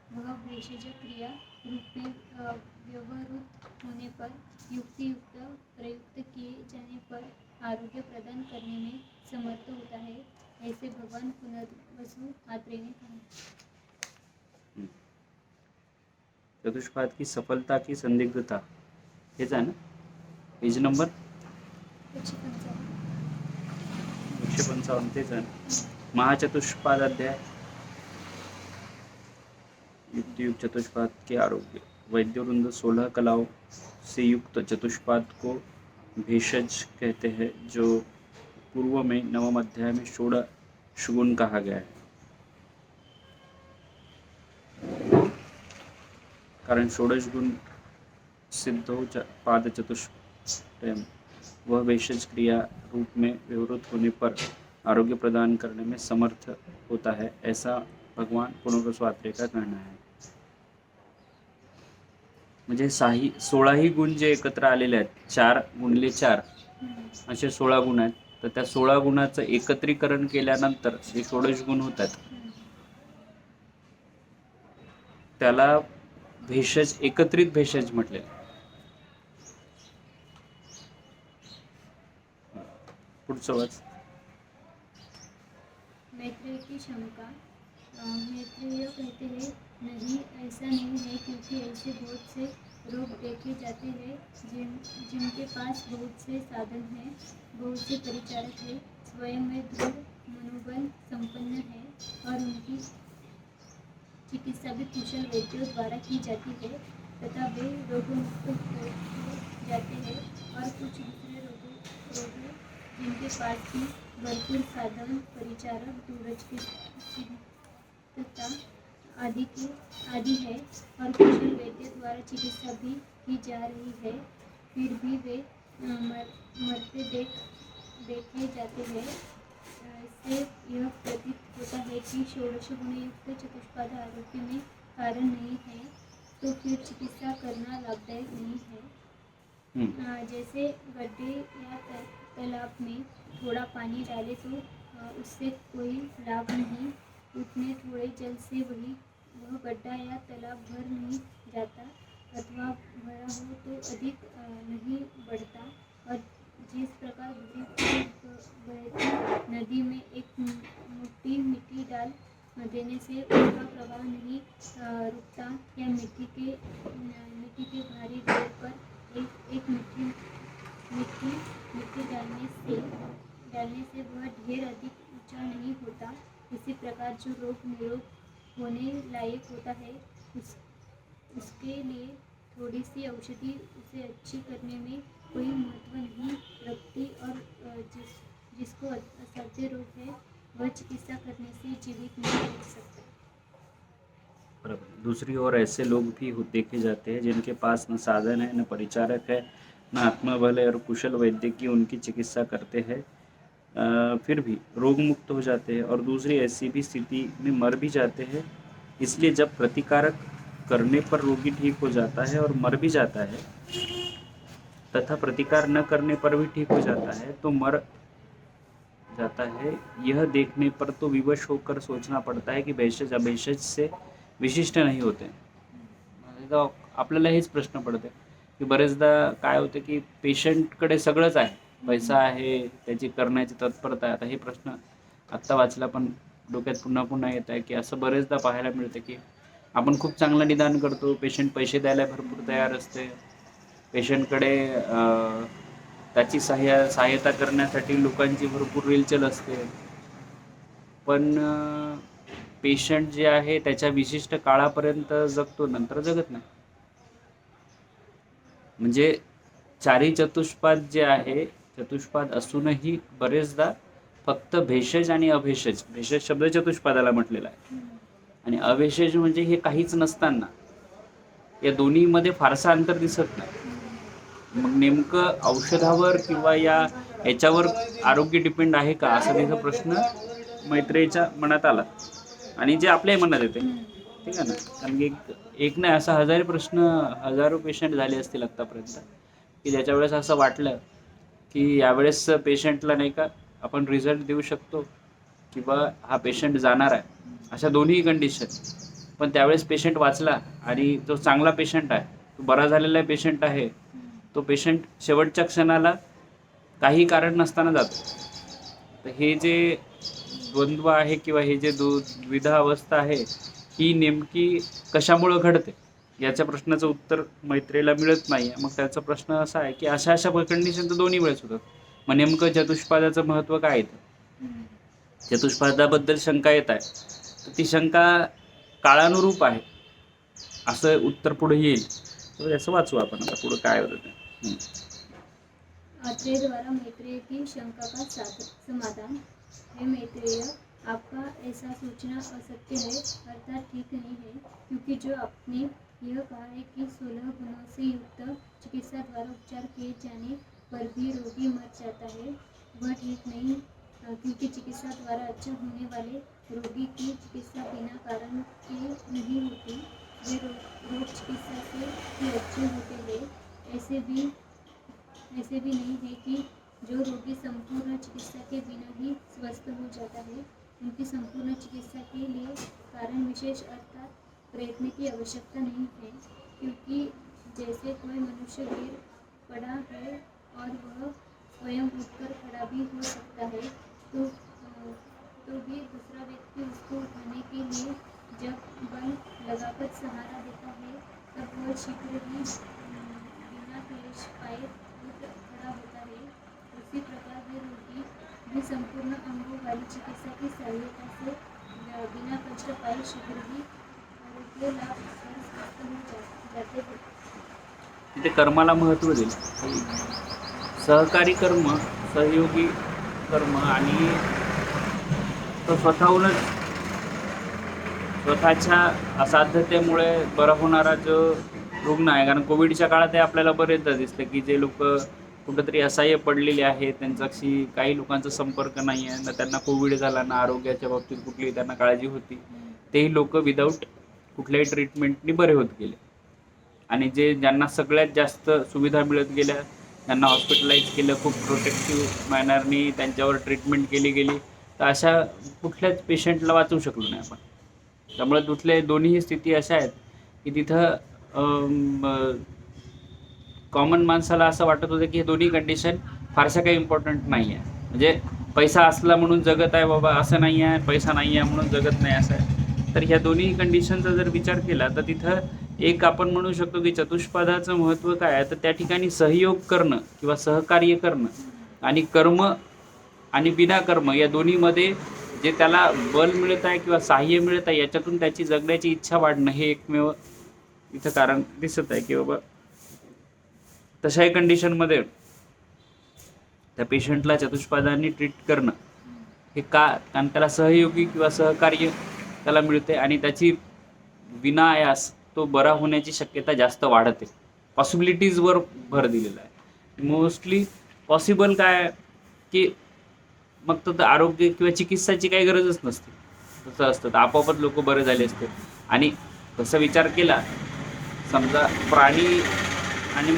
वह भेषज क्रिया रूप में व्यवहृत होने पर युक्तियुक्त प्रयुक्त किए जाने पर आरोग्य प्रदान करने में समर्थ होता है, ऐसे भगवान पुनर्वसु आत्रेय ने कहा। चतुष्पाद की सफलता की संदिग्धता, हेच आहे ना पेज नंबर 155, तेच आहे ना। महाचतुष्पाद अध्याय, युक्तियुक्त चतुष्पाद के आरोग्य। वैद्यवृंद 16 कलाओं से युक्त चतुष्पाद को भेषज कहते हैं, जो पूर्व में 9वें अध्याय में षोडश गुण कहा गया है। कारण षोडश गुण सिद्धो पाद चतुष्टयम, वह भेषज क्रिया रूप में व्यवहृत होने पर आरोग्य प्रदान करने में समर्थ होता है, ऐसा भगवान पुनर्वसु आत्रेय का कहना है। म्हणजे 16ही गुण जे एकत्र आलेले आहेत, 4 गुणिले 4 असे 16 गुण आहेत, तर त्या 16 गुणाचं एकत्रीकरण केल्यानंतर जे षोडश गुण होतात त्याला भेषज, एकत्रित भेषज म्हटले। पुढचं वाच। मैत्रेय की शंका। मैत्रेय कहते हैं, नहीं, ऐसा नहीं है, क्योंकि ऐसे बहुत से रोग देखे जाते हैं जिनके पास बहुत से साधन हैं, बहुत से परिचारक हैं, स्वयं में दृढ़ मनोबल संपन्न है और उनकी चिकित्सा भी कुशल वैद्यों द्वारा की जाती है तथा वे रोगमुक्त हो जाते हैं। और कुछ दूसरे रोग जिनके पास भी भरपूर साधन, परिचारक, दूरज की चिकित्सा आदि है और कुशल वैद्य द्वारा चिकित्सा भी की जा रही है, फिर भी वे मरते देखे जाते हैं। इससे यह प्रतीत होता है कि षोडश गुणयुक्त चतुष्पाद आरोग्य में कारण नहीं है, तो फिर चिकित्सा करना लाभदायक नहीं है। जैसे गड्ढे या तालाब में थोड़ा पानी डाले तो उससे कोई लाभ नहीं, उतने थोड़े जल से वह गड्ढा या तालाब भर नहीं जाता, अथवा भरा हो तो अधिक नहीं बढ़ता। और जिस प्रकार बहती नदी में एक मुट्ठी मिट्टी डाल देने से उसका प्रवाह नहीं रुकता, या मिट्टी के भारी ढेर पर एक मिट्टी डालने से वह ढेर अधिक ऊंचा नहीं होता, इसी प्रकार जो रोग निरोग होने लायक होता है उसके लिए थोड़ी सी औषधि उसे अच्छी करने में कोई महत्व नहीं रखती, और जिसको असाध्य रोग है वह चिकित्सा करने से जीवित नहीं रह सकता। दूसरी ओर ऐसे लोग भी देखे जाते हैं जिनके पास न साधन है, न परिचारक है, न आत्मबल है, और कुशल वैद्य की उनकी चिकित्सा करते हैं, फिर भी रोग मुक्त हो जाते हैं, और दूसरी ऐसी भी स्थिति में मर भी जाते हैं। इसलिए जब प्रतिकारक करने पर रोगी ठीक हो जाता है और मर भी जाता है, तथा प्रतिकार न करने पर भी ठीक हो जाता है तो मर जाता है, यह देखने पर तो विवश होकर सोचना पड़ता है कि भेषज अभेषज से विशिष्ट नाही होते। आपल्याला हेच प्रश्न पडते की बरेचदा काय होते की पेशंटकडे सगळंच आहे, पैसा आहे, त्याची करण्याची तत्परता आहे। आता हे प्रश्न आत्ता वाचला पण डोक्यात पुन्हा पुन्हा येत आहे की असं बरेचदा पाहायला मिळते की आपण खूप चांगलं निदान करतो, पेशंट पैसे द्यायला भरपूर तयार असते, पेशंटकडे त्याची सहायता करण्यासाठी लोकांची भरपूर रेलचेल असते, पण पेशंट जे आहे त्याच्या विशिष्ट काळापर्यंत जगतो, नंतर जगत नाही। म्हणजे चारी चतुष्पाद जे आहे, चतुष्पाद असूनही बरेचदा फक्त भेषज आणि अभेषज, भेषज शब्द चतुष्पादाला म्हटलेला आहे आणि अभेषज म्हणजे हे काहीच नसताना या दोन्हीमध्ये फारसा अंतर दिसत नाही। मग नेमकं औषधावर किंवा याच्यावर आरोग्य डिपेंड आहे का, असा तिचा प्रश्न मैत्रेयीच्या मनात आला आणि जे आपल्याही मनात येते, ठीक आहे ना। कारण की एक नाही असा हजारो पेशंट झाले असतील आत्तापर्यंत की ज्याच्या वेळेस असं वाटलं की यावेळेस पेशंटला नाही का आपण रिझल्ट देऊ शकतो किंवा हा पेशंट जाणार आहे, अशा दोन्ही कंडिशन पण त्यावेळेस पेशंट वाचला आणि तो चांगला पेशंट आहे, तो बरा झालेला पेशंट आहे, तो पेशंट शेवटच्या क्षणाला काही कारण नसताना जातो. तर हे जे द्वंद्व आहे किंवा हे जे द्विधा अवस्था आहे, ही नेमकी कशामुळं घडते याच्या प्रश्नाचं उत्तर मैत्रेयीला मिळत नाही. मग त्याचा प्रश्न असा आहे की अशा अशा कंडिशन तर दोन्ही वेळेस होतात. मग नेमकं चतुष्पादाचं महत्त्व काय येतं? चतुष्पादाबद्दल शंका येत आहे, तर ती शंका काळानुरूप आहे असं उत्तर पुढे येईल. तर याचं वाचू आपण आता पुढं काय होतं ते. अत्रेय द्वारा मैत्रेय की शंका का समाधान। हे मैत्रेय, आपका ऐसा सोचना असत्य है, अर्थात ठीक नहीं है, क्योंकि जो आपने यह कहा है कि 16 गुणों से युक्त चिकित्सा द्वारा उपचार किए जाने पर भी रोगी मर जाता है, वह ठीक नहीं, क्योंकि चिकित्सा द्वारा अच्छा होने वाले रोगी की चिकित्सा बिना कारण के नहीं होती। वे रोग चिकित्सा से ही अच्छे होते हैं। ऐसे भी नहीं है कि जो रोगी संपूर्ण चिकित्सा के बिना ही स्वस्थ हो जाता है, उनकी संपूर्ण चिकित्सा के लिए कारण विशेष अर्थात प्रयत्न की आवश्यकता नहीं है, क्योंकि जैसे कोई मनुष्य गिर पड़ा है और वह स्वयं उठकर खड़ा भी हो सकता है, तो भी दूसरा व्यक्ति उसको उठाने के लिए जब बल लगाकर सहारा देता है, तब वह शीघ्र ही बिना क्लेश पाए उठ खड़ा होता है। उसी प्रकार वे रोगी भी संपूर्ण अंगों वाली चिकित्सा की सहायता से बिना कष्ट पाए शीघ्र ही आरोग्य लाभ कर स्वस्थ हो जाते हैं। तिथे कर्माला महत्त्व दिले. सहकारी कर्म, सहयोगी कर्म आणि तो स्वतःहूनच स्वतःच्या असाध्यतेमुळे बरा होणारा जो रुग्ण आहे. कारण कोविडच्या काळात हे आपल्याला बरेचदा दिसलं की जे लोक कुठंतरी असहाय्य पडलेले आहेत, त्यांच्याशी काही लोकांचा संपर्क नाही आहे, ना त्यांना कोविड झाला, ना आरोग्याच्या बाबतीत कुठलीही त्यांना काळजी होती, तेही लोक विदाऊट कुठल्याही ट्रीटमेंटनी बरे होत गेले. आणि ज्यांना सगळ्यात जास्त सुविधा मिळत गेल्या, त्यांना हॉस्पिटलाइज केलं, खूप प्रोटेक्टिव्ह मॅनरनी त्यांच्यावर ट्रीटमेंट केली गेली, तर अशा कुठल्याच पेशंटला वाचवू शकलो नाही आपण. त्यामुळे दोन्ही स्थिती अशा आहेत की तिथं कॉमन माणसाला असं वाटत होतं की हे दोन्ही कंडिशन फारशा काही इम्पॉर्टंट नाही आहे. म्हणजे पैसा असला म्हणून जगत आहे बाबा असं नाही आहे, पैसा नाही आहे म्हणून जगत नाही असं आहे. तर ह्या दोन्ही कंडिशनचा जर विचार केला तर तिथं एक आपण म्हणू शकतो की चतुष्पादाचं महत्त्व काय आहे, तर त्या ठिकाणी सहयोग करणं किंवा सहकार्य करणं आणि कर्म आणि विनाकर्म या दोन्हीमध्ये जे त्याला बल मिळत आहे किंवा सहाय्य मिळत आहे, याच्यातून त्याची जगण्याची इच्छा वाढणं हे एकमेव इथं कारण दिसत आहे की बाबा तशाही कंडिशनमध्ये त्या पेशंटला चतुष्पादांनी ट्रीट करणं हे कारण त्याला सहयोगी किंवा सहकार्य त्याला मिळते आणि त्याची विनायास तो बरा होण्याची शक्यता जास्त वाढते. पॉसिबिलिटीजवर भर दिलेला आहे. मोस्टली पॉसिबल काय की मग तर आरोग्य किंवा चिकित्साची काही गरजच नसते. तसं असतं तर आपोआपच लोक बरे झाले असते. आणि तसा विचार केला, समजा प्राणी आणि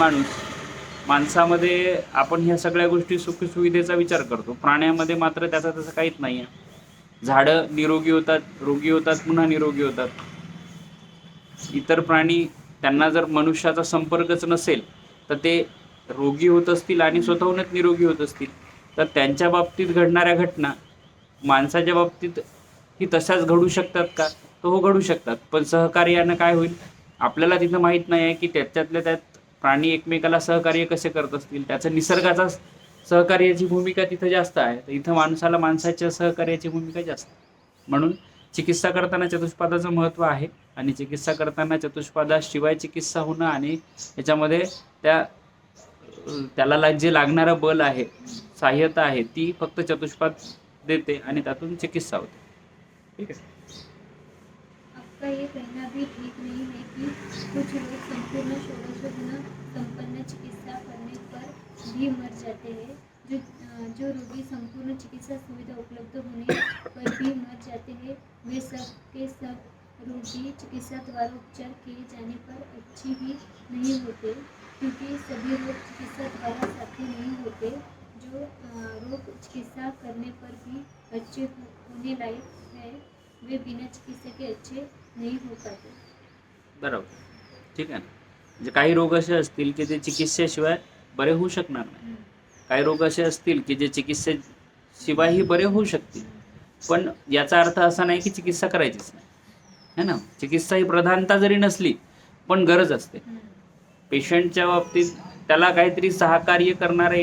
माणसामध्ये आपण ह्या सगळ्या गोष्टी सुखसुविधेचा विचार करतो, प्राण्यामध्ये मात्र त्याचा तसं काहीच नाही आहे. झाडं निरोगी होतात, रोगी होतात, पुन्हा निरोगी होतात. इतर प्राणी त्यांना जर मनुष्याचा संपर्कच नसेल तर ते रोगी होत असतील आणि स्वतःहूनच निरोगी होत असतील, तर त्यांच्या बाबतीत घडणाऱ्या घटना माणसाच्या बाबतीत ही तशाच घडू शकतात का? तर हो, घडू शकतात. पण सहकार्यानं काय होईल आपल्याला तिथं माहीत नाही आहे की त्याच्यातल्या त्यात प्राणी एकमेकाला सहकार्य कसे करत असतील. त्याचं निसर्गाचा सहकार्याची भूमिका तिथं जास्त आहे, तर इथं माणसाला माणसाच्या सहकार्याची भूमिका जास्त. म्हणून चिकित्सा करताना चतुष्पादाचं महत्त्व आहे आणि चिकित्सा करताना चतुष्पादाशिवाय चिकित्सा होणं आणि याच्यामध्ये त्याला जे लागणारं बल आहे, सहाय्यता आहे, ती फक्त चतुष्पाद देते आणि त्यातून चिकित्सा होते. ठीक आहे. आपका ये कहना भी ठीक नहीं है कि कुछ लोग संपूर्ण षोडश गुण संपन्न चिकित्सा करने पर भी मर जाते हैं। जो रोगी संपूर्ण चिकित्सा सुविधा उपलब्ध होने पर भी मर जाते हैं, वे सब के सब रोगी चिकित्सा द्वारा उपचार किए जाने पर अच्छे भी नहीं होते, क्योंकि सभी रोग चिकित्सा द्वारा साध्य नहीं होते। जो रोग चिकित्सा करने पर भी अच्छे होने लायक है, वे बिना चिकित्सा के अच्छे नहीं हो पाते। बरोबर, ठीक आहे ना. म्हणजे काही रोग असे असतील की ते चिकित्सेशिवाय बरे होऊ शकणार नाही. काही रोग असे असतील की जे चिकित्सेशिवायही बरे होऊ शकतील. पण याचा अर्थ असा नाही की चिकित्सा करायचीच नाही, है ना. चिकित्सा ही प्रधानता जरी नसली पण गरज असते पेशंटच्या बाबतीत. त्याला काहीतरी सहकार्य करणारं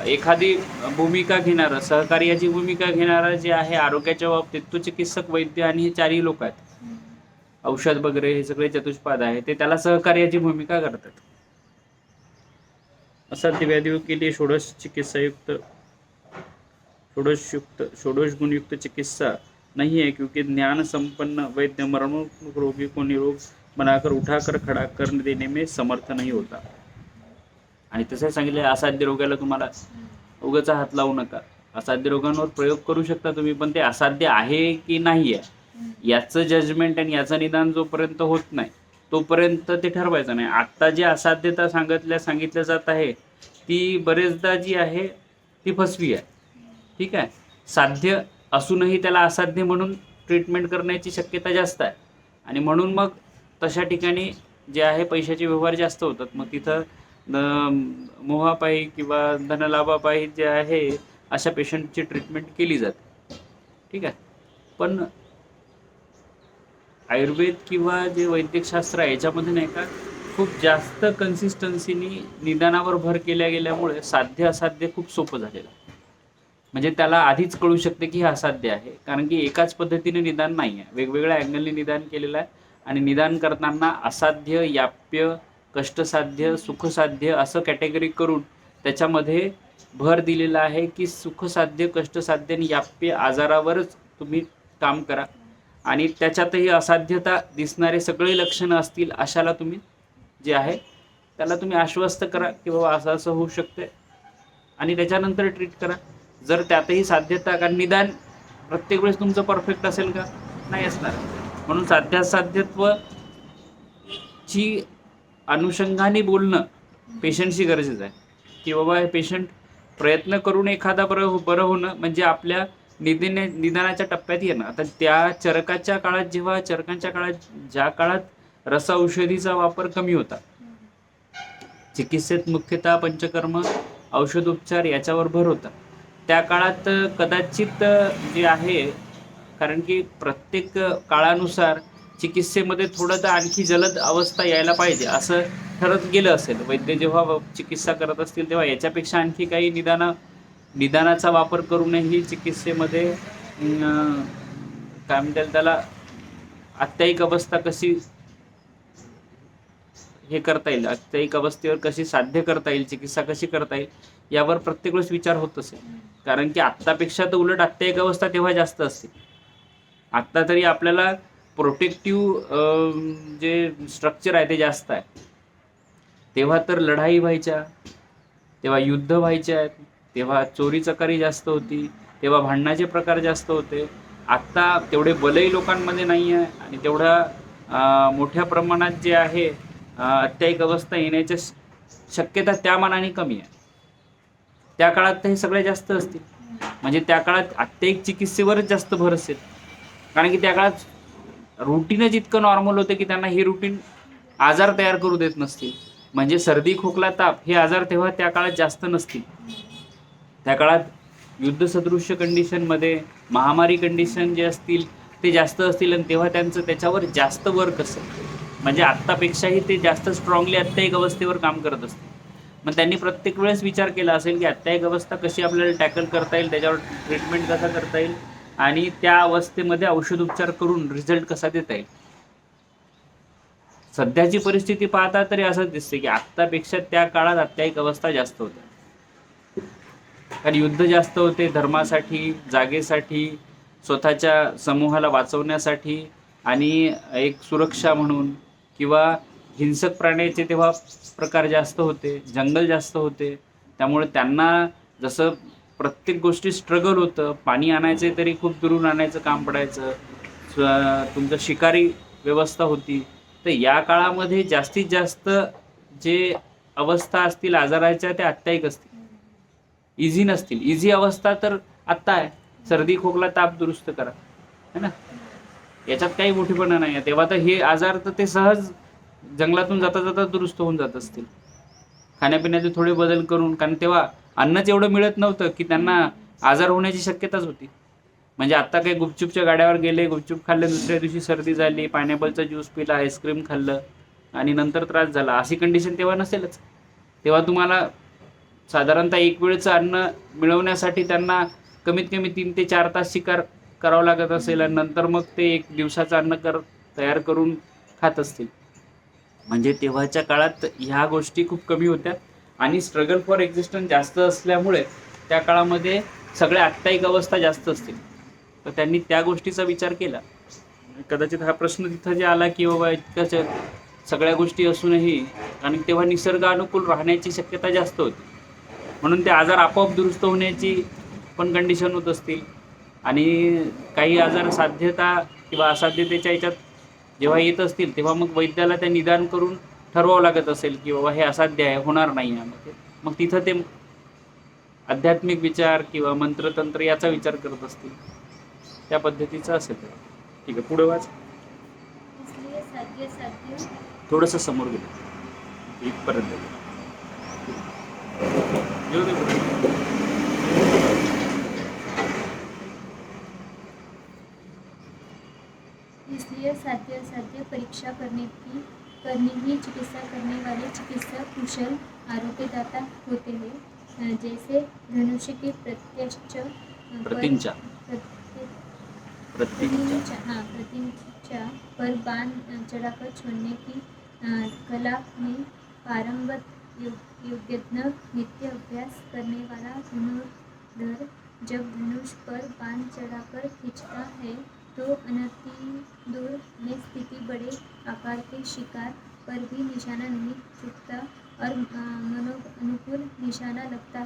एखादी भूमिका घेणारं, सहकार्याची भूमिका घेणारं जे आहे आरोग्याच्या बाबतीत, तो चिकित्सक, वैद्य आणि हे चारही लोक आहेत. औषध वगैरे हे सगळे चतुष्पाद आहे, ते त्याला सहकार्याची भूमिका करतात. असाध्य व्याधियों के लिए षोडश गुणयुक्त चिकित्सा नहीं है, क्योंकि ज्ञान संपन्न वैद्य मरणोन्मुख रोगी को निरोग बनाकर उठाकर खड़ा कर देने में समर्थ नहीं होता. आणि तसं सांगितलं, असाध्य रोगाला तुम्हाला उगाच हात लावू नका. असाध्य रोगांवर प्रयोग करू शकता तुम्ही, पण ते असाध्य आहे की नाही आहे याचं जजमेंट आणि याचं निदान जोपर्यंत होत नाही तोपर्यंत ते ठरवायचं नाही. आत्ता जी असाध्यता सांगितलं जात आहे ती बरेचदा जी आहे ती फसवी आहे. ठीक आहे, साध्य असूनही त्याला असाध्य म्हणून ट्रीटमेंट करण्याची शक्यता जास्त आहे आणि म्हणून मग तशा ठिकाणी जे आहे पैशाचे व्यवहार जास्त होतात. मग तिथं मोहापायी किंवा धनलाभापायी जे आहे अशा पेशंटची ट्रीटमेंट केली जाते. ठीक आहे, पण आयुर्वेद किंवा जे वैद्यकशास्त्र आहे याच्यामध्ये नाही का खूप जास्त कन्सिस्टन्सीनी निदानावर भर केल्या गेल्यामुळे साध्य असाध्य खूप सोपं झालेलं आहे. म्हणजे त्याला आधीच कळू शकते की हे असाध्य आहे, कारण की एकाच पद्धतीने निदान नाही आहे, वेगवेगळ्या अँगलने निदान केलेलं आहे. आणि निदान करताना असाध्य, याप्य, कष्टसाध्य, सुखसाध्य असं कॅटेगरी करून त्याच्यामध्ये भर दिलेला आहे की सुखसाध्य, कष्टसाध्य आणि याप्य आजारावरच तुम्ही काम करा आणि त्याच्यातही असाध्यता दिसणारे सगळे लक्षणं असतील अशाला तुम्ही जे आहे त्याला तुम्ही आश्वस्त करा की बाबा असं असं होऊ शकते आणि त्याच्यानंतर ट्रीट करा. जर त्यातही साध्यता, कारण निदान प्रत्येक वेळेस तुमचं परफेक्ट असेल का, नाही असणार. म्हणून साध्यत्व ची अनुषंगाने बोलणं पेशंटशी गरजेचं आहे की बाबा हे पेशंट प्रयत्न करून एखादा बरं होणं म्हणजे आपल्या निदानाच्या टप्प्यात येणं. आता त्या चरकांच्या काळात ज्या काळात रस औषधीचा वापर कमी होता, चिकित्सेत मुख्यतः पंचकर्म, औषधोपचार याच्यावर भर होता, त्या काळात कदाचित जे आहे, कारण की प्रत्येक काळानुसार चिकित्सेमध्ये थोडं तर आणखी जलद अवस्था यायला पाहिजे असं ठरत गेलं असेल. वैद्य जेव्हा चिकित्सा करत असतील तेव्हा याच्यापेक्षा आणखी काही निदानाचा वापर करूनही चिकित्सेमध्ये काय म्हणतात त्याला आत्यायिक अवस्था कशी हे करता येईल, आत्यायिक अवस्थेवर कशी साध्य करता येईल, चिकित्सा कशी करता येईल यावर प्रत्येक वेळेस विचार होत असेल. कारण की आत्तापेक्षा तर उलट आत्यायिक अवस्था तेव्हा जास्त असते. आत्ता तरी आपल्याला प्रोटेक्टिव्ह जे स्ट्रक्चर आहे ते जास्त आहे. तेव्हा तर लढाई व्हायच्या, तेव्हा युद्ध व्हायचे आहेत, तेव्हा चोरी चकारी जास्त होती, तेव्हा भांडणाचे प्रकार जास्त होते. आत्ता तेवढे बलही लोकांमध्ये नाही आहे आणि तेवढ्या मोठ्या प्रमाणात जे आहे आत्यायिक अवस्था येण्याची शक्यता त्या मानाने कमी आहे. त्या काळात तर हे सगळे जास्त असतील, म्हणजे त्या काळात आत्यायिक चिकित्सेवरच जास्त भर असेल. कारण की त्या काळात रुटीनच इतकं नॉर्मल होतं की त्यांना हे रुटीन आजार तयार करू देत नसतील. म्हणजे सर्दी, खोकला, ताप हे आजार तेव्हा त्या काळात जास्त नसतील. त्या काळात युद्धसदृश्य कंडिशनमध्ये महामारी कंडिशन जे असतील ते जास्त असतील आणि तेव्हा त्यांचं त्याच्यावर जास्त वर्क असेल. म्हणजे आत्तापेक्षाही ते जास्त स्ट्रॉंगली आत्यायिक अवस्थेवर काम करत असतील. मग त्यांनी प्रत्येक वेळेस विचार केला असेल की आत्यायिक अवस्था कशी आपल्याला टॅकल करता येईल, त्याच्यावर ट्रीटमेंट कसा करता येईल आणि त्या अवस्थेमध्ये औषधोपचार करून रिझल्ट कसा देता येईल. सध्याची परिस्थिती पाहता तरी असंच दिसते की आत्तापेक्षा त्या काळात आत्यायिक अवस्था जास्त होत्या. कारण युद्ध जास्त होते, धर्मासाठी, जागेसाठी, स्वतःच्या समूहाला वाचवण्यासाठी आणि एक सुरक्षा म्हणून, किंवा हिंसक प्राण्याचे तेव्हा प्रकार जास्त होते, जंगल जास्त होते. त्यामुळे त्यांना जसं प्रत्येक गोष्टी स्ट्रगल होतं, पाणी आणायचे तरी खूप दुरून आणायचं काम पडायचं, तुमचं शिकारी व्यवस्था होती. तर या काळामध्ये जास्तीत जास्त जे अवस्था असतील आजाराच्या त्या आत्यायिक असतील, इझी नसतील. इझी अवस्था तर आत्ता आहे, सर्दी, खोकला, ताप दुरुस्त करा, है ना. याच्यात काही मोठेपणा नाही आहे. तेव्हा तर हे आजार तर ते सहज जंगलातून जाता जाता दुरुस्त होऊन जात असतील, खाण्यापिण्याचे थोडे बदल करून. कारण तेव्हा अन्नच एवढं मिळत नव्हतं की त्यांना आजार होण्याची शक्यताच होती. म्हणजे आता काही गुपचूपच्या गाड्यावर गेले, गुपचूप खाल्ले, दुसऱ्या दिवशी सर्दी झाली, पायनॅपलचा ज्यूस पिला, आईस्क्रीम खाल्लं आणि नंतर त्रास झाला, अशी कंडिशन तेव्हा नसेलच. तेव्हा तुम्हाला साधारणतः एक वेळचं अन्न मिळवण्यासाठी त्यांना कमीत कमी 3 ते 4 तास शिकार करावं लागत असेल आणि नंतर मग ते एक दिवसाचं अन्न तयार करून खात असतील. म्हणजे तेव्हाच्या काळात ह्या गोष्टी खूप कमी होत्या आणि स्ट्रगल फॉर एक्झिस्टन्स जास्त असल्यामुळे त्या काळामध्ये सगळ्या आत्तायिक अवस्था जास्त असतील. तर त्यांनी त्या गोष्टीचा विचार केला. कदाचित हा प्रश्न तिथं जे आला की बाबा इतक्याच सगळ्या गोष्टी असूनही, आणि तेव्हा निसर्गानुकूल राहण्याची शक्यता जास्त होती, म्हणून ते आजार आपोआप दुरुस्त होण्याची पण कंडिशन होत असतील. आणि काही आजार साध्यता किंवा असाध्यतेच्या याच्यात जेव्हा येत असतील तेव्हा मग वैद्याला ते निदान करून ठरवावं लागत असेल की बाबा हे असाध्य आहे, होणार नाही आहे. मग तिथं ते आध्यात्मिक विचार किंवा मंत्रतंत्र याचा विचार करत असतील, त्या पद्धतीचं असेल. ठीक आहे, पुढे वाच. इसलिए साध्य थोडंसं समोर गेलं इथपर्यंत येऊ दे पुढे. इसलिए साध्य असाध्य परीक्षा करनी ही चिकित्सा करने वाले चिकित्सक कुशल आरोग्यदाता होते हैं। जैसे धनुष की प्रतिंचा पर बाण चढ़ाकर छोड़ने की कला में पारंगत योग्यज्ञ नित्य अभ्यास करने वाला धनुर्धर जब धनुष पर बाण चढ़ाकर खींचता है तो अनति दूर में स्थिति बड़े आकार के शिकार पर भी निशाना नहीं चूकता और मनोनुकूल निशाना लगा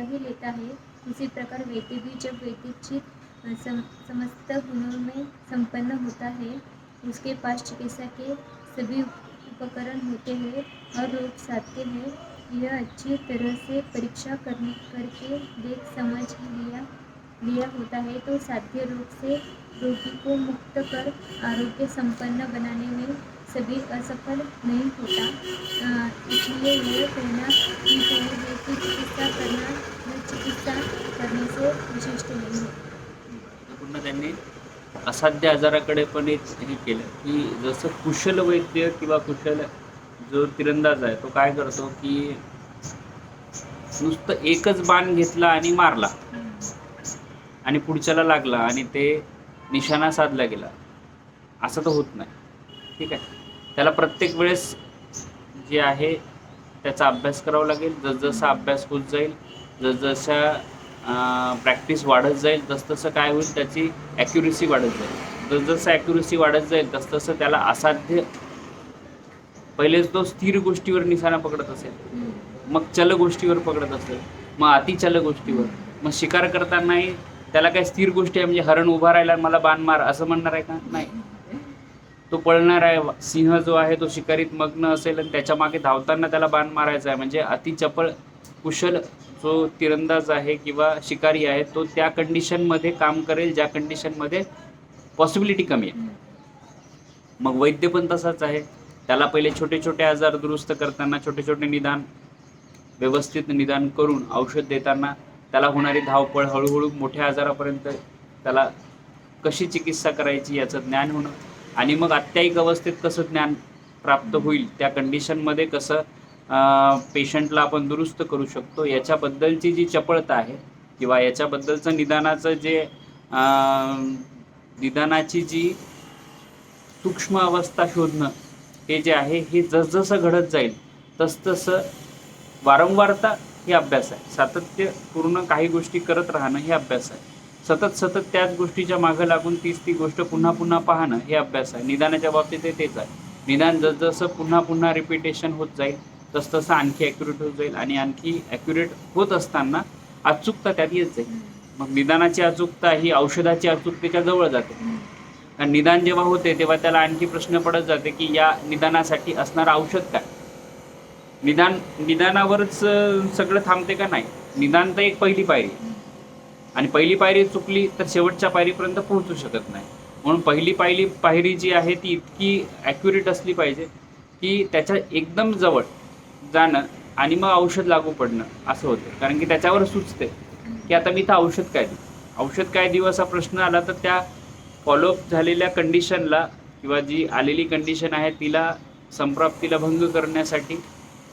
ही लेता है। उसी प्रकार वैद्य भी जब वैद्यचित समस्त गुणों में संपन्न होता है, उसके पास चिकित्सा के सभी उपकरण होते हैं और रोग साध्य है, यह अच्छी तरह से परीक्षा करके देख समझ लिया होता है तो साध्य रोग से रोगी को मुक्त कर आरोग्य संपन्न बनाने में सभी असफल नहीं होता। इसलिए यह कहना कि सही है कि चिकित्सा करना या चिकित्सा करने से विशिष्ट नहीं है। पुन्हा त्यांनी असाध्य आजाराकडे पण एक हे केलं की जसं कुशल वैद्य किंवा कुशल जो तिरंदाज आहे तो काय करतो की नुसतं एकच बाण घेतला आणि मारला आणि पुढच्याला लागला आणि ते निशाणा साधला गेला, असं तर होत नाही. ठीक आहे, त्याला प्रत्येक वेळेस जे आहे त्याचा अभ्यास करावा लागेल. जसजसा अभ्यास होत जाईल, जसजशा प्रॅक्टिस वाढत जाईल, तसतसं काय होईल, त्याची ॲक्युरेसी वाढत जाईल. जसजसं ॲक्युरेसी वाढत जाईल तसतसं त्याला असाध्य, पहिलेच तो स्थिर गोष्टीवर निशाणा पकडत असेल, मग चल गोष्टीवर पकडत असेल, मग अतिचल गोष्टीवर. मग शिकार करतानाही त्याला काय स्थिर गोष्टी आहे, म्हणजे हरण उभा राहिला मला बाण मार असं म्हणणार आहे का? नाही. तो पळणार आहे, सिंह जो आहे तो शिकारीत मग्न असेल आणि त्याच्या मागे धावताना त्याला बाण मारायचा आहे. म्हणजे अतिचपळ कुशल जो तिरंदाज आहे किंवा शिकारी आहे तो त्या कंडिशनमध्ये काम करेल ज्या कंडिशनमध्ये पॉसिबिलिटी कमी आहे. मग वैद्य पण तसाच आहे, त्याला पहिले छोटे छोटे आजार दुरुस्त करताना छोटे छोटे निदान, व्यवस्थित निदान करून औषध देताना त्याला होणारी धावपळ, हळूहळू मोठ्या आजारापर्यंत त्याला कशी चिकित्सा करायची याचं ज्ञान होणं, आणि मग अत्यायिक अवस्थेत कसं ज्ञान प्राप्त होईल, त्या कंडिशनमध्ये कसं पेशंटला आपण दुरुस्त करू शकतो याच्याबद्दलची जी चपळता आहे किंवा याच्याबद्दलचं निदानाचं जे निदानाची जी सूक्ष्म अवस्था शोधणं हे जे आहे, हे जसजसं घडत जाईल तसतसं वारंवारता हे अभ्यास आहे. सातत्यपूर्ण काही गोष्टी करत राहणं हे अभ्यास आहे. सतत त्याच गोष्टीच्या मागं लागून ती गोष्ट पुन्हा पुन्हा पाहणं हे अभ्यास आहे. निदानाच्या बाबतीत तेच आहे. निदान जसजसं पुन्हा रिपिटेशन होत जाईल तसतसं आणखी ॲक्युरेट होत जाईल आणि आणखी ॲक्युरेट होत असताना अचूकता त्यात येत जाईल. मग निदानाची अचूकता ही औषधाची अचूकतेच्या जवळ जाते. आणि निदान जेव्हा होते तेव्हा त्याला आणखी प्रश्न पडत जाते की या निदानासाठी असणारं औषध काय. निदानावरच सगळं थांबते का? नाही. निदान तर एक पहिली पायरी, आणि पहिली पायरी चुकली तर शेवटच्या पायरीपर्यंत पोहोचू शकत नाही. म्हणून पहिली पायरी जी आहे ती इतकी ॲक्युरेट असली पाहिजे की त्याच्या एकदम जवळ जाणं आणि मग औषध लागू पडणं असं होतं. कारण की त्याच्यावर सुचते की आता मी इथं औषध काय देऊ असा प्रश्न आला तर त्या फॉलोअप झालेल्या कंडिशनला किंवा जी आलेली कंडिशन आहे तिला संप्राप्तीला भंग करण्यासाठी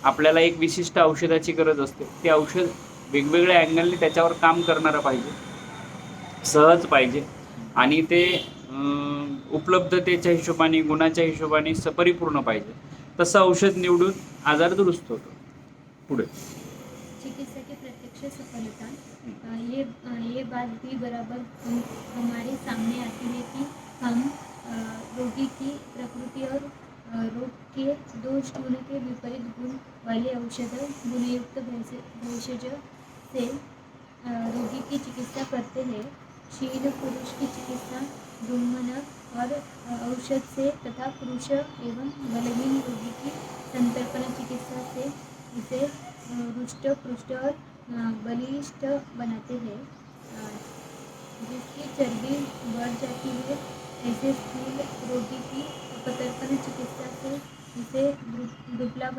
आपल्याला एक विशिष्ट औषधाची गरज असते. ते औषध वेगवेगळ्या अँगलने त्याच्यावर काम करणारं पाहिजे, सहज पाहिजे आणि ते उपलब्धतेच्या हिशोबाने, गुणाच्या हिशोबाने परिपूर्ण पाहिजे. तसं औषध निवडून आजार दुरुस्त होतो. पुढे चिकित्सा की प्रत्यक्ष सफलता ये बात भी बराबर हमारे सामने आती है कि हम रोगी की प्रकृति और रोग के दोष गुण के विपरीत गुण वाले औषध गुणयुक्त भेषज से रोगी की चिकित्सा करते हैं। शील पुरुष की चिकित्सा धूमन और औषध से तथा पुरुष एवं बलहीन रोगी की संतर्पण चिकित्सा से इसे रुष्ट पुष्ट और बलिष्ठ बनाते हैं। जिसकी चर्बी बढ़ जाती है ऐसे स्थूल रोगी की अपतर्पण चिकित्सा से इसे दुबला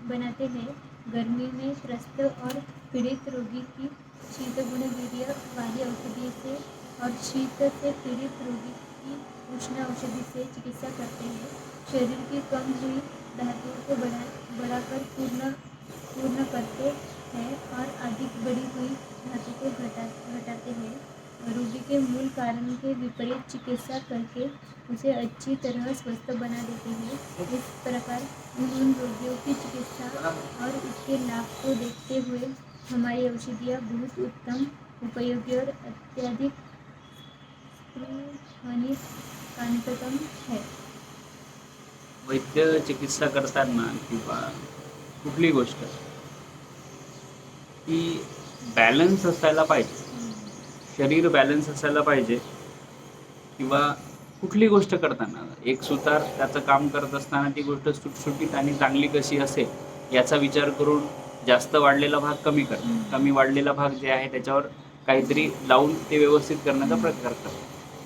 बनाते हैं। गर्मी में त्रस्त और पीड़ित रोगी की शीत गुण वीर्य वाली औषधि से और शीत से पीड़ित रोगी की उष्ण औषधि से चिकित्सा करते हैं। शरीर की कम हुई धातुओं को बढ़ाकर पूर्ण करते हैं और अधिक बढ़ी हुई धातु को घटाते हैं। रोगी के मूल कारण के विपरीत चिकित्सा करके उसे अच्छी तरह स्वस्थ बना देते हैं। इस प्रकार उन रोगियों की चिकित्सा और उसके लाभ को देखते हुए हमारी औषधियाँ बहुत उत्तम, उपयोगी और अत्यधिक कांततम है। वैद्य चिकित्सा करताना किंवा कुठली गोष्ट की बॅलन्स असायला पाहिजे, शरीर बॅलन्स असायला पाहिजे. किंवा कुठली गोष्ट करताना एक सुतार त्याचं काम करत असताना ती गोष्ट सुटसुटीत आणि चांगली कशी असेल याचा विचार करून जास्त वाढलेला भाग कमी करतो, कमी वाढलेला भाग जे आहे त्याच्यावर काहीतरी लावून ते व्यवस्थित करण्याचा प्रकार करतो,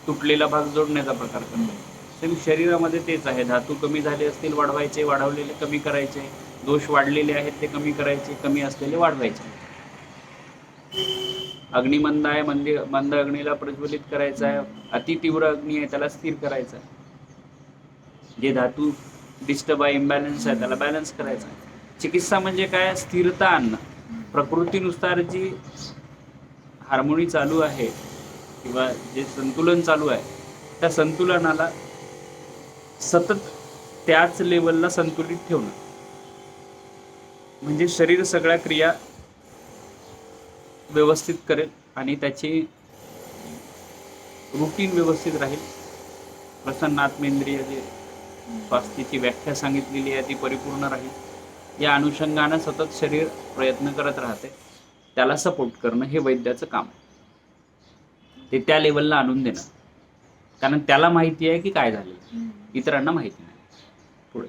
तुटलेला भाग जोडण्याचा प्रकार करतो. सेम शरीरामध्ये तेच आहे. धातू कमी झाले असतील वाढवायचे, वाढवलेले कमी करायचे, दोष वाढलेले आहेत ते कमी करायचे, कमी असलेले वाढवायचे. अग्नी मंद आहे, मंद अग्नीला प्रज्वलित करायचा आहे, अति तीव्र अग्नी आहे त्याला स्थिर करायचा आहे. जे धातू डिस्टर्ब आहे, इम्बॅलन्स आहे त्याला बॅलन्स करायचा आहे. चिकित्सा म्हणजे काय? स्थिरता आणणं. प्रकृतीनुसार जी हार्मोनी चालू आहे किंवा जे संतुलन चालू आहे त्या संतुलनाला सतत त्याच लेवलला संतुलित ठेवणं म्हणजे शरीर सगळ्या क्रिया व्यवस्थित करेल आणि त्याची रुटीन व्यवस्थित राहील. प्रसन्न आत्मेंद्रिय जे स्वास्थ्याची व्याख्या सांगितलेली आहे ती परिपूर्ण राहील. या अनुषंगानं सतत शरीर प्रयत्न करत राहते. त्याला सपोर्ट करणं हे वैद्याचं काम आहे. ते त्या लेवलला आणून देणं, कारण त्याला माहिती आहे की काय झालेलं, इतरांना माहिती नाही. पुढे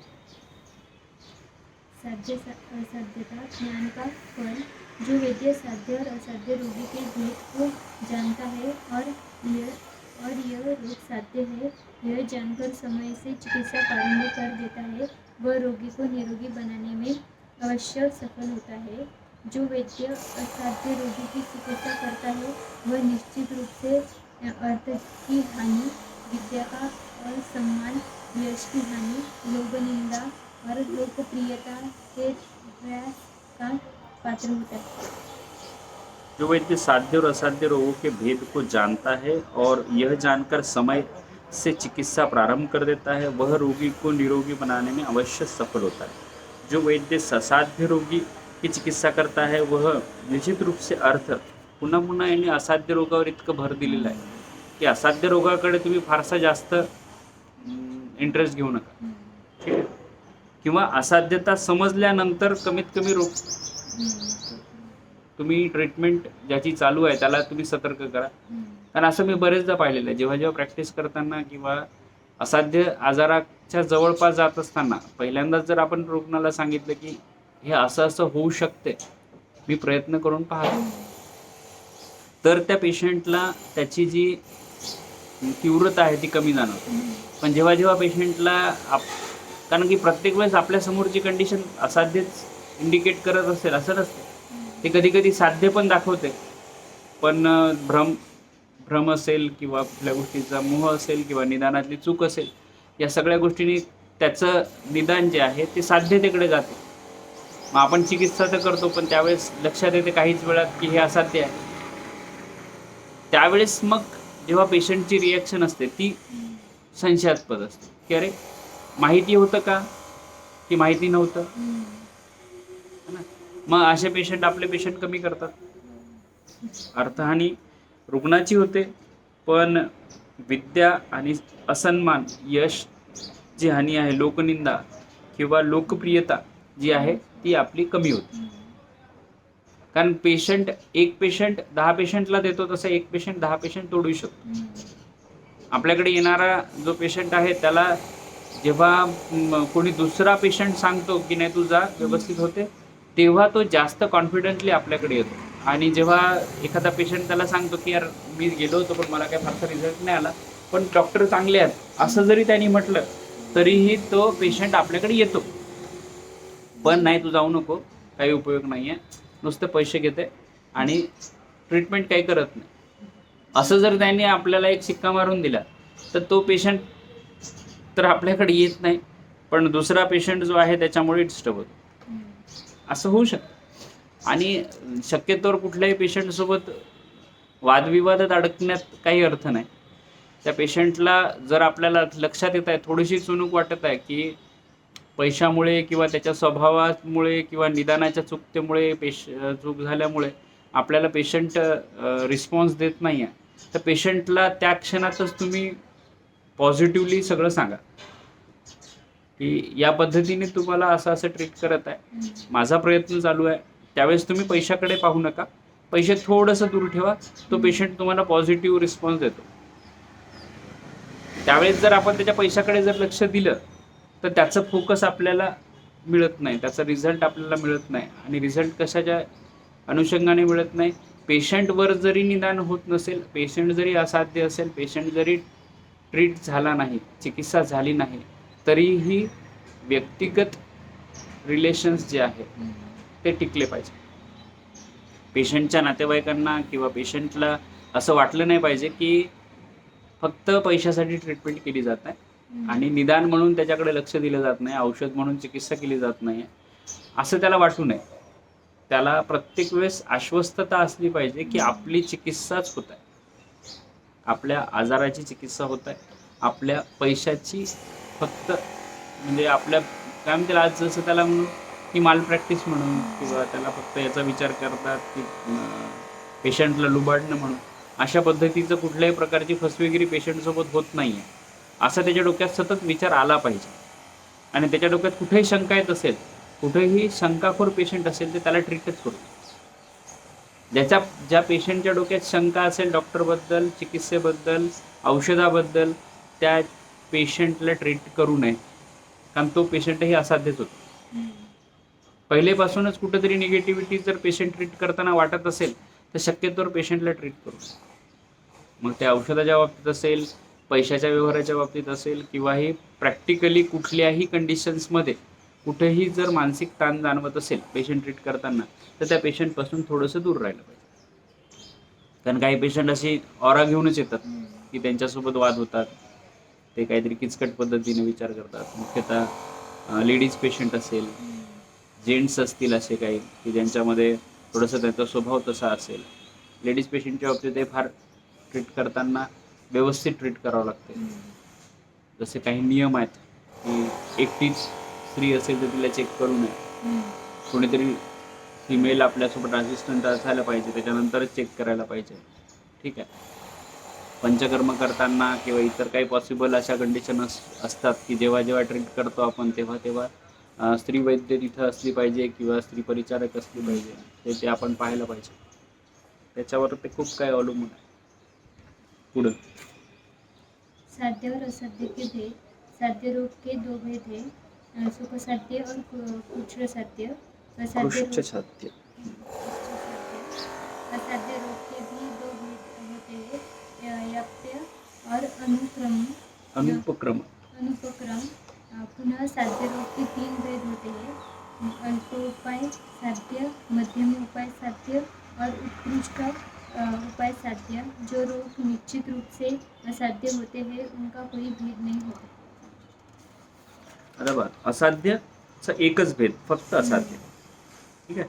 साध्यता ज्ञान का फल. जो वैद्य साध्य और असाध्य रोगी के भेद को जानता है और यह रोग साध्य है यह जानकर समय से चिकित्सा प्रारंभ कर देता है, वह रोगी को निरोगी बनाने में अवश्य सफल होता है. जो वैद्य असाध्य रोगी की चिकित्सा करता है वह निश्चित रूप से अर्थ की हानि, विद्या का असम्मान, यश की हानि, लोक निंदा और लोकप्रियता के ह्रास का पात्र होता है. जो वैद्य साध्य और असाध्य रोगों के भेद को जानता है और यह जानकर समय से चिकित्सा प्रारंभ कर देता है, वह रोगी को निरोगी बनाने में अवश्य सफल होता है. जो वैद्य असाध्य रोगी की चिकित्सा करता है वह निश्चित रूप से अर्थ, पुन्हा पुन्हा याने असाध्य रोगावर इतकं भर दिलेलं आहे की असाध्य रोगाकडे तुम्ही फारसा जास्त इंटरेस्ट घेऊ नका, ठीक आहे. किंवा असाध्यता समजल्यानंतर कमीत कमी रोग तुम्ही ट्रीटमेंट ज्याची चालू आहे त्याला तुम्ही सतर्क करा. कारण असं मी बरेचदा पाहिलेलं आहे, जेव्हा प्रॅक्टिस करताना किंवा असाध्य आजाराच्या जवळपास जात असताना पहिल्यांदाच जर आपण रुग्णाला सांगितलं की हे असं असं होऊ शकते, मी प्रयत्न करून पाहतो, तर त्या पेशंटला त्याची जी तीव्रता आहे ती कमी जाणवते. पण जेव्हा जेव्हा पेशंटला कारण की प्रत्येक वेळेस आपल्यासमोरची कंडिशन असाध्यच इंडिकेट करत असेल असं नसतं. ते कधी कधी साध्य पण दाखवते, पण भ्रम असेल किंवा कुठल्या गोष्टीचा मोह असेल किंवा निदानातली चूक असेल, या सगळ्या गोष्टींनी त्याचं निदान जे आहे ते साध्यतेकडे जाते. मग आपण चिकित्सा तर करतो, पण त्यावेळेस लक्षात येते काहीच वेळात की हे असाध्य आहे. त्यावेळेस मग जेव्हा पेशंटची रिॲक्शन असते ती संशयास्पद असते, की अरे माहिती होतं का, की माहिती नव्हतं, है ना? मग असे पेशंट आपले पेशंट कमी करतात. अर्थहानी रुग्णाची होते, पण विद्या आणि असन्मान, यश जी हानी आहे, लोकनिंदा किंवा लोकप्रियता जी आहे ती आपली कमी होते. कारण एक पेशंट 10 पेशंटला देतो, तसं एक पेशंट 10 पेशंट तोडू शकतो. आपल्याकडे येणारा जो पेशंट आहे त्याला जेव्हा कोणी दुसरा पेशंट सांगतो की नाही तुझा व्यवस्थित होते, तेव्हा तो जास्त कॉन्फिडेंटली आपल्याकडे येतो. आणि जेव्हा एखादा पेशंट त्याला सांगतो की यार मी गेलो होतो पण मला काही फारसा रिझल्ट नाही आला, पण डॉक्टर चांगले आहेत असं जरी त्यांनी म्हटलं तरीही तो पेशंट आपल्याकडे येतो. पण नाही तू जाऊ नको, काही उपयोग नाही आहे, नुसते पैसे घेते आणि ट्रीटमेंट काही करत नाही, असं जर त्यांनी आपल्याला एक शिक्का मारून दिला तर तो पेशंट तर आपल्याकडे येत नाही, पण दुसरा पेशंट जो आहे त्याच्यामुळे डिस्टर्ब होतो. असं होऊ शकतं. आणि शक्यतोवर कुठल्याही पेशंटसोबत वादविवादात अडकण्यात काही अर्थ नाही. त्या पेशंटला जर आपल्याला लक्षात येत आहे, थोडीशी चुणूक वाटत आहे की पैशामुळे किंवा त्याच्या स्वभावामुळे किंवा निदानाच्या चुकतेमुळे चूक झाल्यामुळे आपल्याला पेशंट रिस्पॉन्स देत नाही आहे, तर पेशंटला त्या क्षणातच तुम्ही पॉझिटिव्हली सगळं सांगा की या पद्धतीने तुम्हाला असं असं ट्रीट करत आहे, माझा प्रयत्न चालू आहे. त्यावेळेस तुम्ही पैशाकडे पाहू नका, पैसे थोडंसं दूर ठेवा, तो पेशंट तुम्हाला पॉझिटिव्ह रिस्पॉन्स देतो. त्यावेळेस जर आपण त्याच्या पैशाकडे जर लक्ष दिलं तर त्याचं फोकस आपल्याला मिळत नाही, त्याचा रिझल्ट आपल्याला मिळत नाही. आणि रिझल्ट कशाच्या अनुषंगाने मिळत नाही, पेशंटवर जरी निदान होत नसेल, पेशंट जरी असाध्य असेल, पेशंट जरी ट्रीट झाला नाही, चिकित्सा झाली नाही, तरीही व्यक्तिगत रिलेशन्स जे आहेत ते टिकले पाहिजे. पेशंटच्या नातेवाईकांना किंवा पेशंटला असं वाटलं नाही पाहिजे की फक्त पैशासाठी ट्रीटमेंट केली जात आहे आणि निदान म्हणून त्याच्याकडे लक्ष दिलं जात नाही, औषध म्हणून चिकित्सा केली जात नाही, असं त्याला वाटू नये. त्याला प्रत्येक वेळेस आश्वस्तता असली पाहिजे की आपली चिकित्साच होत आहे, आपल्या आजाराची चिकित्सा होत आहे, आपल्या पैशाची फक्त म्हणजे आपल्या काय म्हणतील आज जसं त्याला म्हणून की माल प्रॅक्टिस म्हणून किंवा त्याला फक्त याचा विचार करतात की पेशंटला लुबाडणं म्हणून, अशा पद्धतीचं कुठल्याही प्रकारची फसवेगिरी पेशंटसोबत होत नाही आहे असा त्याच्या डोक्यात सतत विचार आला पाहिजे. आणि त्याच्या डोक्यात कुठेही शंका येत असेल, कुठेही शंकाखोर पेशंट असेल तर त्याला ट्रीटच करू. ज्या पेशंटच्या डोक्यात शंका असेल डॉक्टरबद्दल, चिकित्सेबद्दल, औषधाबद्दल, त्या पेशंटला ट्रीट करू नये, कारण तो पेशंटही असाध्यच होतो. पहिलेपासूनच कुठेतरी निगेटिव्हिटी जर पेशंट ट्रीट करताना वाटत असेल तर शक्यतोवर पेशंटला ट्रीट करू. मग त्या औषधाच्या बाबतीत असेल, पैशाच्या व्यवहाराच्या बाबतीत असेल किंवा हे प्रॅक्टिकली कुठल्याही कंडिशन्समध्ये कुठेही जर मानसिक ताण जाणवत असेल पेशंट ट्रीट करताना, तर त्या पेशंटपासून थोडंसं दूर राहिलं पाहिजे. कारण काही पेशंट असे ऑरा घेऊनच येतात की त्यांच्यासोबत वाद होतात, ते काहीतरी किचकट पद्धतीने विचार करतात. मुख्यतः लेडीज पेशंट असेल, जेंट्स असतील असे काही की ज्यांच्यामध्ये थोडंसं त्यांचा स्वभाव तसा असेल. लेडीज पेशंटच्या बाबतीत ते फार ट्रीट करताना व्यवस्थित ट्रीट करावं लागते. जसे काही नियम आहेत की एकटीच स्त्री असेल तर तिला चेक करू नये, कोणीतरी फिमेल आपल्यासोबत असिस्टंट असायला पाहिजे, त्याच्यानंतरच चेक करायला पाहिजे. ठीक आहे. पंचकर्म करताना किंवा इतर काही पॉसिबल अशा कंडिशन असतात की जेव्हा जेव्हा ट्रीट करतो आपण तेव्हा स्त्री वैद्य तिथं असली पाहिजे किंवा स्त्री परिचारक असली पाहिजे, ते आपण पाहायला पाहिजे. त्याच्यावर ते खूप काही अवलंबून आहे. पुढं साध्य और असाध्य के भेद, साध्य रोग के दो भेद है, सुख साध्य और कुष्ठ साध्य. कृष्ण साध्य. असाध्य रोग के भी दो भेद होते हैं, याप्य और अनुपक्रम अनुपक्रम पुनः साध्य रोग के 3 भेद होते हैं, अल्पोपाय साध्य, मध्यम उपाय साध्य और उत्कृष्ट उपाय साध्य। जो रोग निश्चित रूप से असाध्य होते हैं उनका कोई भेद नहीं होता। बरोबर, असाध्यचा एकच भेद, फक्त असाध्य. ठीक आहे.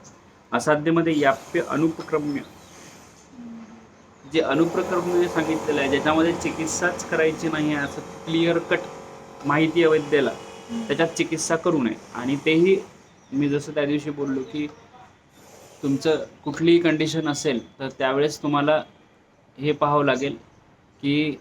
असाध्यमध्ये याप्य अनुपक्रम्य, जे अनुप्रक्रम्य सांगितलेलं आहे ज्याच्यामध्ये चिकित्साच करायची नाही आहे असं क्लिअर कट माहिती आहे वैद्याला, त्याच्यात चिकित्सा करू नये. आणि तेही मी जसं त्या दिवशी बोललो की तुमचं कुठलीही कंडिशन असेल तर त्यावेळेस तुम्हाला हे पाहावं लागेल की